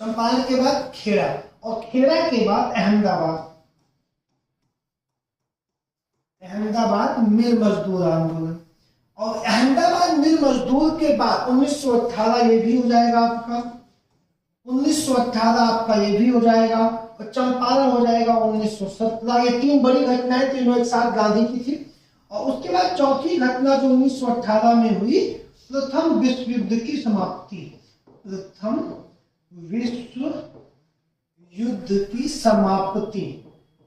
चंपारण के बाद खेड़ा, और खेड़ा के बाद अहमदाबाद। अहमदाबाद मिल मजदूर आंदोलन, और अहमदाबाद मिल मजदूर के बाद 1918 ये भी हो जाएगा आपका, 1918 आपका ये भी हो जाएगा, और चंपारण हो जाएगा 1917। ये तीन बड़ी घटनाएं तीनों एक साथ गांधी की थी। और उसके बाद चौथी घटना जो 1918 में हुई, प्रथम विश्व युद्ध की समाप्ति। प्रथम विश्व युद्ध की समाप्ति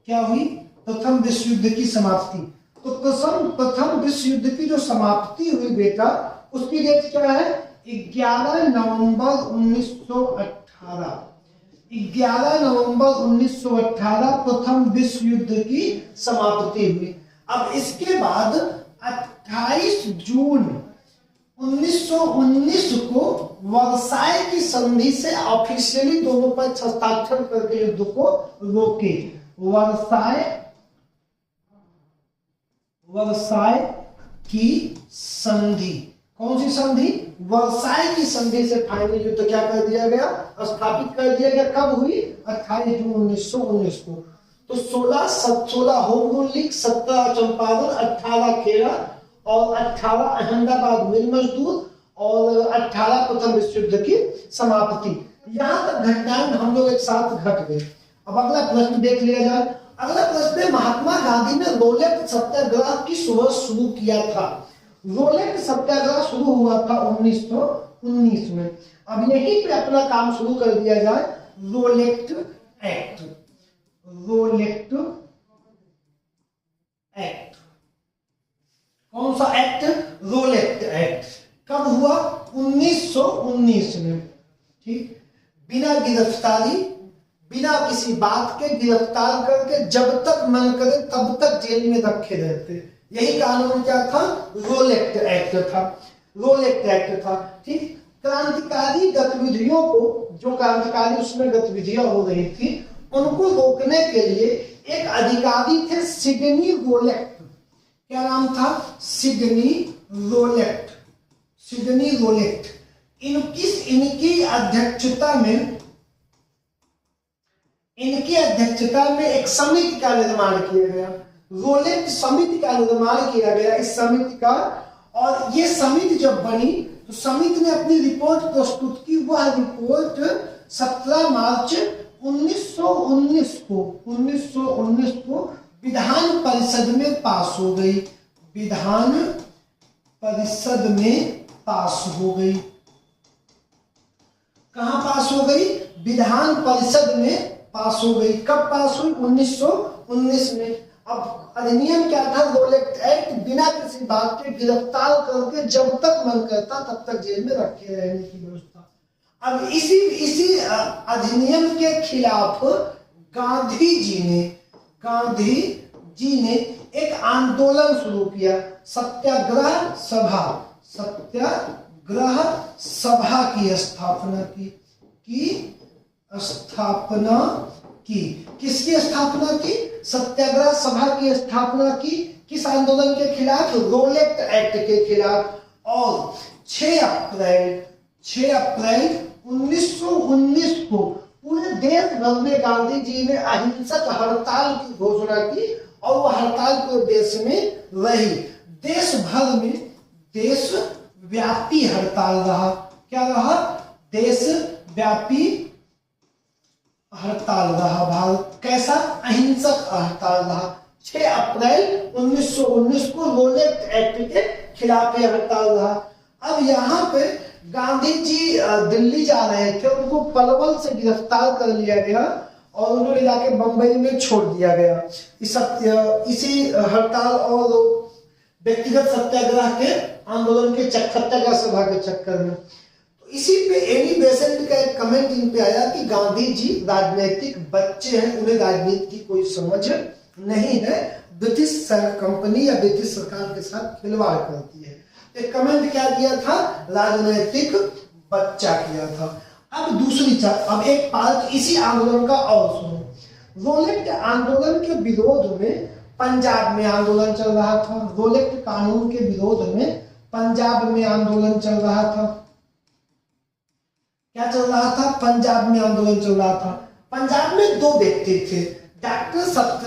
क्या हुई? प्रथम विश्व युद्ध की समाप्ति। तो प्रथम विश्व युद्ध की जो समाप्ति हुई बेटा, उसकी डेट क्या है? 11 नवंबर 1918। 11 नवंबर 1918 प्रथम विश्व युद्ध की समाप्ति हुई। अब इसके बाद 28 जून 1919 को वर्साई की संधि से ऑफिशियली दोनों पक्ष हस्ताक्षर करके युद्ध को रोके। वर्साई की संधि, कौन सी संधि? वर्साई की संधि से फाइनल युद्ध क्या कर दिया गया? स्थापित कर दिया गया। कब हुई? 28 जून 1919 को। तो 16 home rule league, 17 Champaran, 18 Kheda, और 18 अहमदाबाद मिल मजदूर, और 18 प्रथम विश्व युद्ध की समाप्ति। यहां तक घटनाएं हम लोग एक साथ घट गए। अब अगला प्रश्न देख लिया जाए। अगला प्रश्न है, महात्मा गांधी ने रोलेट सत्याग्रह किस वर्ष शुरू किया था? रोलेट सत्याग्रह शुरू हुआ था 1919 में। अब यहीं पे अपना काम शुरू कर दिया जाए। रोलेट एक्ट, रोलेट एक्ट, कौन सा एक्ट? Roulette act. कब हुआ? 1919 में। ठीक, बिना गिरफ्तारी, बिना किसी बात के गिरफ्तार करके जब तक मन करे तब तक जेल में रखे रहते। यही कानून क्या था? रोलेट एक्ट था। रोलेट एक्ट था। ठीक, क्रांतिकारी गतिविधियों को, जो क्रांतिकारी उसमें गतिविधियां हो रही थी, उनको रोकने के लिए एक अधिकारी थे, सिडनी रोलेट। क्या नाम था? Sydney Rowlatt. Sydney Rowlatt. इनकी अध्यक्षता में एक समिति का निर्माण किया गया। रोलेट समिति का निर्माण किया गया, इस समिति का। और ये समिति जब बनी तो समिति ने अपनी रिपोर्ट प्रस्तुत की। वह रिपोर्ट 17 मार्च 1919 को विधान परिषद में पास हो गई। विधान परिषद में पास हो गई। कहां पास हो गई? विधान परिषद में पास हो गई। कब पास हुई? 1919 में। अब अधिनियम क्या था? Rowlatt Act. बिना किसी बात के गिरफ्तार करके जब तक मन करता तब तक जेल में रखे रहने की व्यवस्था। अब इसी अधिनियम के खिलाफ गांधी जी ने एक आंदोलन शुरू किया। सत्याग्रह सभा की स्थापना की। किसकी स्थापना की? सत्याग्रह सभा की स्थापना की। किस आंदोलन के खिलाफ? रोलेट एक्ट के खिलाफ। और 6 अप्रैल 1919 को पूरे देश भर में गांधी जी ने अहिंसक हड़ताल की घोषणा की, और वह हड़ताल पूरे देश में रही। देश भर में देशव्यापी हड़ताल रहा। क्या रहा? देशव्यापी हड़ताल रहा। भारत कैसा? अहिंसक हड़ताल रहा। 6 अप्रैल 1919 को रोलेट एक्ट के खिलाफ यह हड़ताल रहा। अब यहाँ पे गांधी जी दिल्ली जा रहे थे, उनको पलवल से गिरफ्तार कर लिया गया और उन्होंने जाके बंबई में छोड़ दिया गया। इसी हड़ताल और व्यक्तिगत सत्याग्रह के आंदोलन के सत्याग्रह सभा के चक्कर में। तो इसी पे एनी बेसेंट का एक कमेंट इन पे आया कि गांधी जी राजनीतिक बच्चे हैं, उन्हें राजनीति की कोई समझ नहीं है, ब्रिटिश कंपनी या ब्रिटिश सरकार के साथ खिलवाड़ करती है। एक कमेंट क्या किया था, राजनीतिक बच्चा किया था। अब अब एक पार्ट इसी आंदोलन का और सुनो। रोलेट आंदोलन के विरोध में पंजाब में आंदोलन चल रहा था। रोलेट कानून के विरोध में पंजाब में आंदोलन चल रहा था। क्या चल रहा था? पंजाब में आंदोलन चल रहा था। पंजाब में दो व्यक्ति थे, डॉक्टर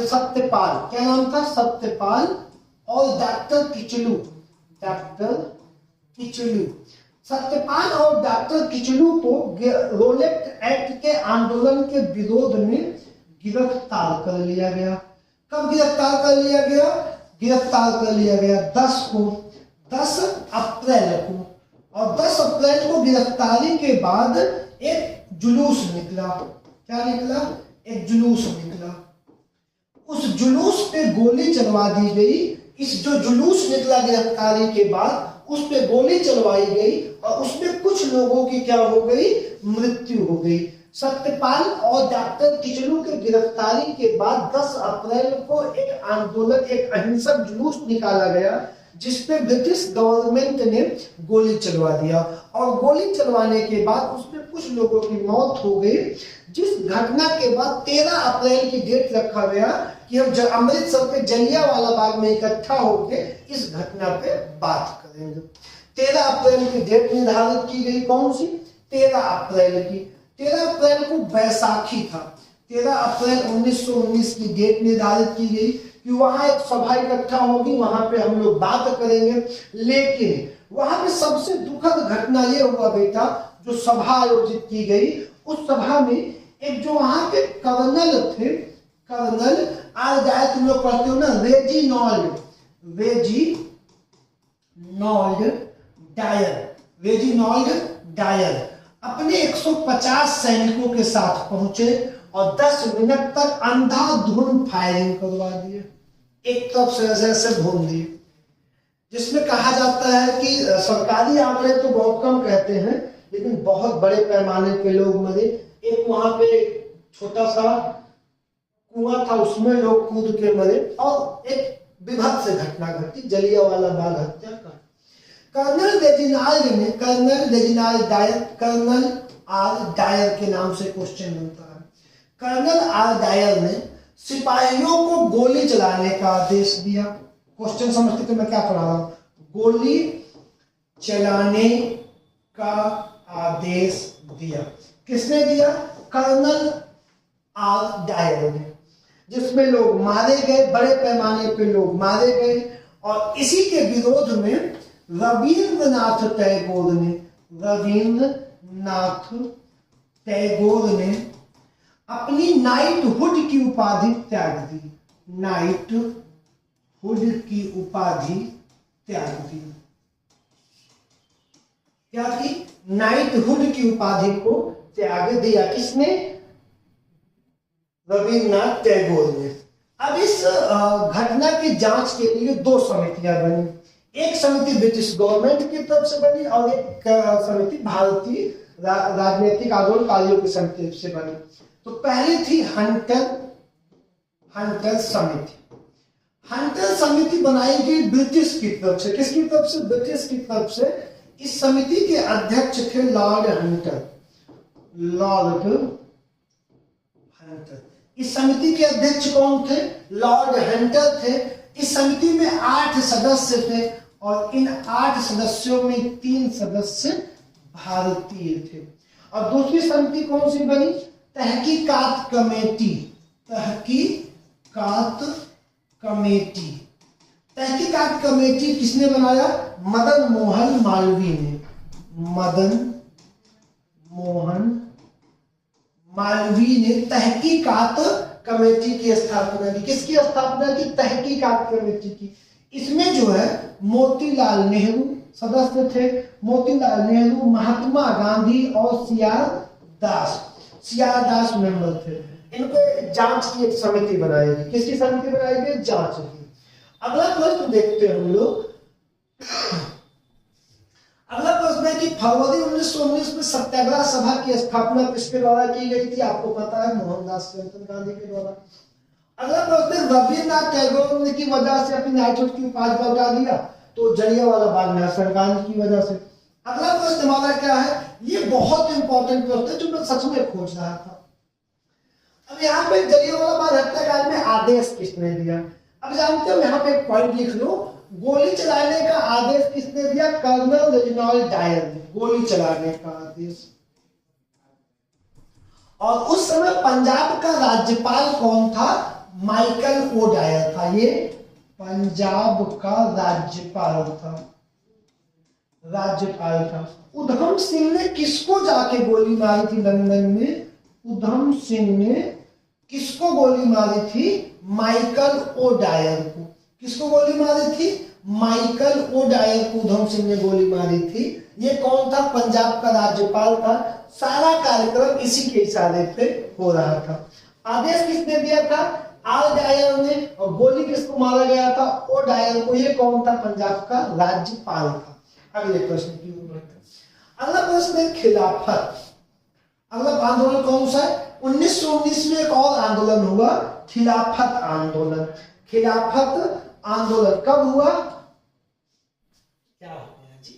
सत्यपाल, क्या नाम था? सत्यपाल, और डॉक्टर किचलू। डॉक्टर किचलू, सत्यपाल और डॉक्टर किचलू को रोलेट एक्ट के आंदोलन के विरोध में गिरफ्तार कर लिया गया। कब गिरफ्तार कर लिया गया? गिरफ्तार कर लिया गया 10 अप्रैल को। और 10 अप्रैल को गिरफ्तारी के बाद एक जुलूस निकला। क्या निकला? एक जुलूस निकला। उस जुलूस पे गोली चलवा दी गई। इस जो जुलूस निकला गिरफ्तारी के बाद, उस पे गोली चलवाई गई और उसमें कुछ लोगों की क्या हो गई? मृत्यु हो गई। सत्यपाल और डॉक्टर किचलू के गिरफ्तारी के बाद 10 अप्रैल को एक आंदोलन, एक अहिंसक जुलूस निकाला गया, जिसपे ब्रिटिश गवर्नमेंट ने गोली चलवा दिया। और गोली चलवाने के बाद उसमें कुछ लोगों की मौत हो गई। जिस घटना के बाद 13 अप्रैल की डेट रखा गया कि हम अमृतसर के जलियांवाला बाग में इकट्ठा होकर इस घटना पे बात करेंगे। 13 अप्रैल की डेट निर्धारित की गई। कौन सी? 13 अप्रैल की। 13 अप्रैल को बैसाखी था। 13 अप्रैल 1919 की डेट निर्धारित की गई कि वहां एक सभा इकट्ठा होगी, वहां पे हम लोग बात करेंगे। लेकिन वहां पे सबसे दुखद घटना ये हुआ बेटा, जो सभा आयोजित की गई, उस सभा में एक जो वहां पे कर्नल थे, कर्नल आज तुम लोग पढ़ते हो ना, रेजिनॉल्ड डायर अपने 150 सैनिकों के साथ पहुंचे और 10 मिनट तक अंधाधुंध फायरिंग करवा दिए। एक तरफ से ऐसे घूम दिए, जिसमें कहा जाता है कि सरकारी आंकड़े तो बहुत कम कहते हैं, लेकिन बहुत बड़े पैमाने पे लोग मरे। एक वहां पे छोटा सा कुआं था, उसमें लोग कूद के मरे। और एक विभत्स घटना घटी, जलियांवाला बाग हत्याकांड। कर्नल आर डायर के नाम से क्वेश्चन बनता है। कर्नल आर डायर ने सिपाहियों को गोली चलाने का आदेश दिया। क्वेश्चन समझते तो मैं क्या पढ़ा रहा हूं? गोली चलाने का आदेश दिया। किसने दिया? कर्नल आर डायर ने। जिसमें लोग मारे गए, बड़े पैमाने पे लोग मारे गए। और इसी के विरोध में रविंद्रनाथ टैगोर ने अपनी नाइटहुड की उपाधि त्याग दी। नाइटहुड की उपाधि त्याग दी। क्या की? नाइटहुड की उपाधि को त्याग दिया। किसने? रविन्द्रनाथ टैगोर ने। अब इस घटना की जांच के लिए 2 समितियां बनी। एक समिति ब्रिटिश गवर्नमेंट की तरफ से बनी और एक समिति भारतीय राजनीतिक आंदोलनकारियों की समिति से बनी। तो पहली थी हंटर समिति। हंटर समिति बनाई गई ब्रिटिश की तरफ से। किसकी तरफ से? ब्रिटिश की तरफ से। इस समिति के अध्यक्ष थे लॉर्ड हंटर। इस समिति के अध्यक्ष कौन थे? लॉर्ड हंटर थे। इस समिति में 8 सदस्य थे और इन 8 सदस्यों में 3 सदस्य भारतीय थे। और दूसरी समिति कौन सी बनी? तहकीकात कमेटी। तहकीकात कमेटी किसने बनाया? मदन मोहन मालवीय ने। मदन मोहन मालवीय ने तहकीकात कमेटी की स्थापना की। किसकी स्थापना की? तहकीकात कमेटी की। इसमें जो है मोतीलाल नेहरू सदस्य थे। मोतीलाल नेहरू, महात्मा गांधी और सीआर दास मेंबर थे। इनको जांच की एक समिति बनाएगी। किसकी समिति बनाएगी? जांच की। अगला प्रश्न देखते हैं हम लोग। अगला प्रश्न है कि फरवरी 1919 में सत्याग्रह सभा की स्थापना किसके द्वारा की गई थी? आपको पता है, मोहनदास करमचंद गांधी के द्वारा। अगला प्रश्न है रविन्द्रनाथ टैगोर ने की वजह से अपनी नाइटहुड की उपाधि लौटा दिया? तो जलियांवाला बाग हत्याकांड की वजह से। अगला प्रश्न हमारा क्या है? ये बहुत इंपॉर्टेंट प्रश्न है जो मैं सच में खोज रहा था। अब यहाँ पे जलियांवाला बाग हत्याकांड में आदेश किसने दिया? अब जानते हो, यहाँ पे एक पॉइंट लिख लो, गोली चलाने का आदेश किसने दिया? कर्नल रेजिनाल्ड डायर ने गोली चलाने का आदेश। और उस समय पंजाब का राज्यपाल कौन था? माइकल ओ डायर था। ये पंजाब का राज्यपाल था। उधम सिंह ने किसको जाके गोली मारी थी लंदन में? उधम सिंह ने किसको गोली मारी थी? माइकल ओ डायर को। किसको गोली मारी थी? माइकल ओ डायर को उधम सिंह ने गोली मारी थी। ये कौन था? पंजाब का राज्यपाल था। सारा कार्यक्रम इसी के इशारे पे हो रहा था। आदेश किसने दिया था? आर डायर ने। और गोली किसको मारा गया था? ओ डायर को। ये कौन था? पंजाब का राज्यपाल था। अगले प्रश्न की ओर बढ़ते हैं। अगला प्रश्न है खिलाफत। अगला आंदोलन कौन सा है? 1919 में एक और आंदोलन हुआ, खिलाफत आंदोलन। खिलाफत आंदोलन कब हुआ? क्या हो गया जी?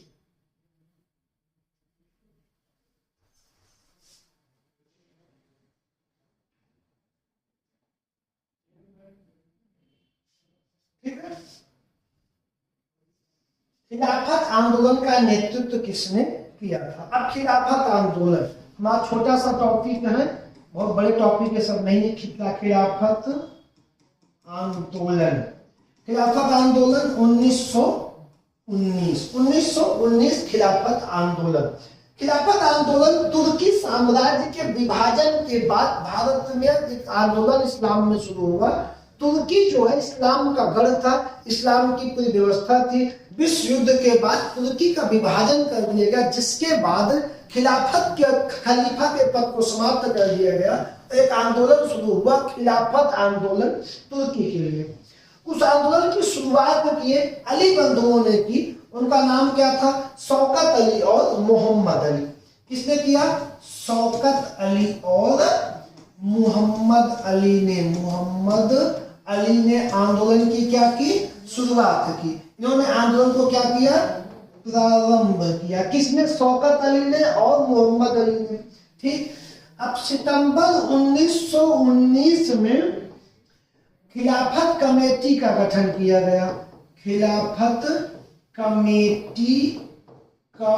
ठीक है। खिलाफत आंदोलन का नेतृत्व किसने किया था? अब खिलाफत आंदोलन हमारा छोटा सा टॉपिक है, बहुत बड़े टॉपिक है सब नहीं है। खिलाफत आंदोलन। खिलाफत आंदोलन 1919 खिलाफत आंदोलन। खिलाफत आंदोलन तुर्की साम्राज्य के विभाजन के बाद भारत में एक आंदोलन इस्लाम में शुरू हुआ। तुर्की जो है इस्लाम का गढ़ था, इस्लाम की पूरी व्यवस्था थी। विश्व युद्ध के बाद तुर्की का विभाजन कर दिया गया, जिसके बाद खिलाफत के खलीफा के पद को समाप्त कर दिया गया। एक आंदोलन शुरू हुआ, खिलाफत आंदोलन तुर्की के लिए। उस आंदोलन की शुरुआत किए अली बंधुओं ने की। उनका नाम क्या था? शौकत अली और मोहम्मद अली। किसने किया? शौकत अली और मोहम्मद अली ने आंदोलन की क्या की? शुरुआत की। इन्होंने आंदोलन को क्या किया? प्रारंभ किया। किसने? शौकत अली ने और मोहम्मद अली ने। ठीक। अब सितंबर 1919 में खिलाफत कमेटी का गठन किया गया। खिलाफत कमेटी का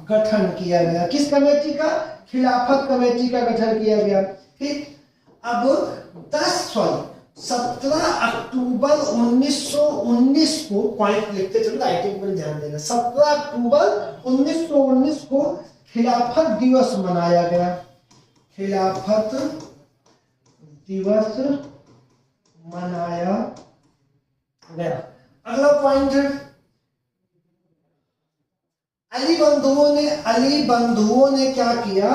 गठन किया गया। किस कमेटी का? खिलाफत कमेटी का गठन किया गया। ठीक। अब 17 अक्टूबर 1919 को, पॉइंट लिखते चलो, राइटिंग पर ध्यान देना। 17 अक्टूबर 1919 को खिलाफत दिवस मनाया गया। खिलाफत दिवस मनाया गया। अगला पॉइंट है अली बंधुओं ने क्या किया?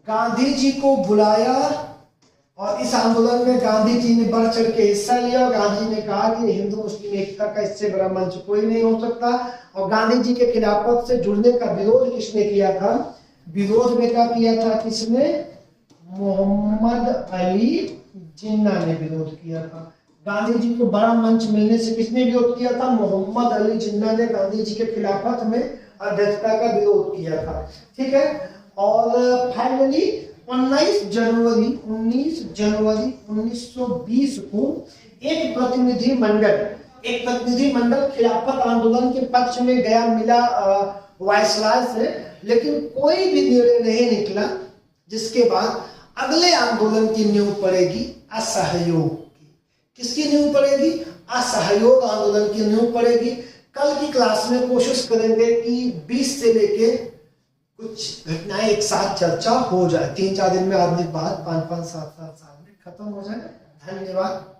गांधी जी को बुलाया और इस आंदोलन में गांधी जी ने बढ़ चढ़ के हिस्सा लिया। और गांधी ने कहा कि हिंदू मुस्लिम एकता का इससे बड़ा मंच कोई नहीं हो सकता। और गांधी जी के खिलाफत से जुड़ने का विरोध किसने किया था? विरोध में क्या किया था? किसने? मोहम्मद अली जिन्ना ने विरोध किया था। गांधी जी को बड़ा मंच मिलने से किसने विरोध किया था? मोहम्मद अली जिन्ना ने गांधी जी के खिलाफत में अध्यक्षता का विरोध किया था। ठीक है। और फाइनली 19 जनवरी 1920 को एक प्रतिनिधि मंडल खिलाफत आंदोलन के पक्ष में गया, मिला वायसराय से, लेकिन कोई भी निर्णय नहीं निकला। जिसके बाद अगले आंदोलन की नींव पड़ेगी असहयोग की। किसकी नींव पड़ेगी? असहयोग आंदोलन की नींव पड़ेगी। कल की क्लास में कोशिश करेंगे कि 20 से लेके कुछ घटनाएं एक साथ चर्चा हो जाए। 3-4 दिन में आदमी बाद 5-5, 7-7 साल में खत्म हो जाए। धन्यवाद।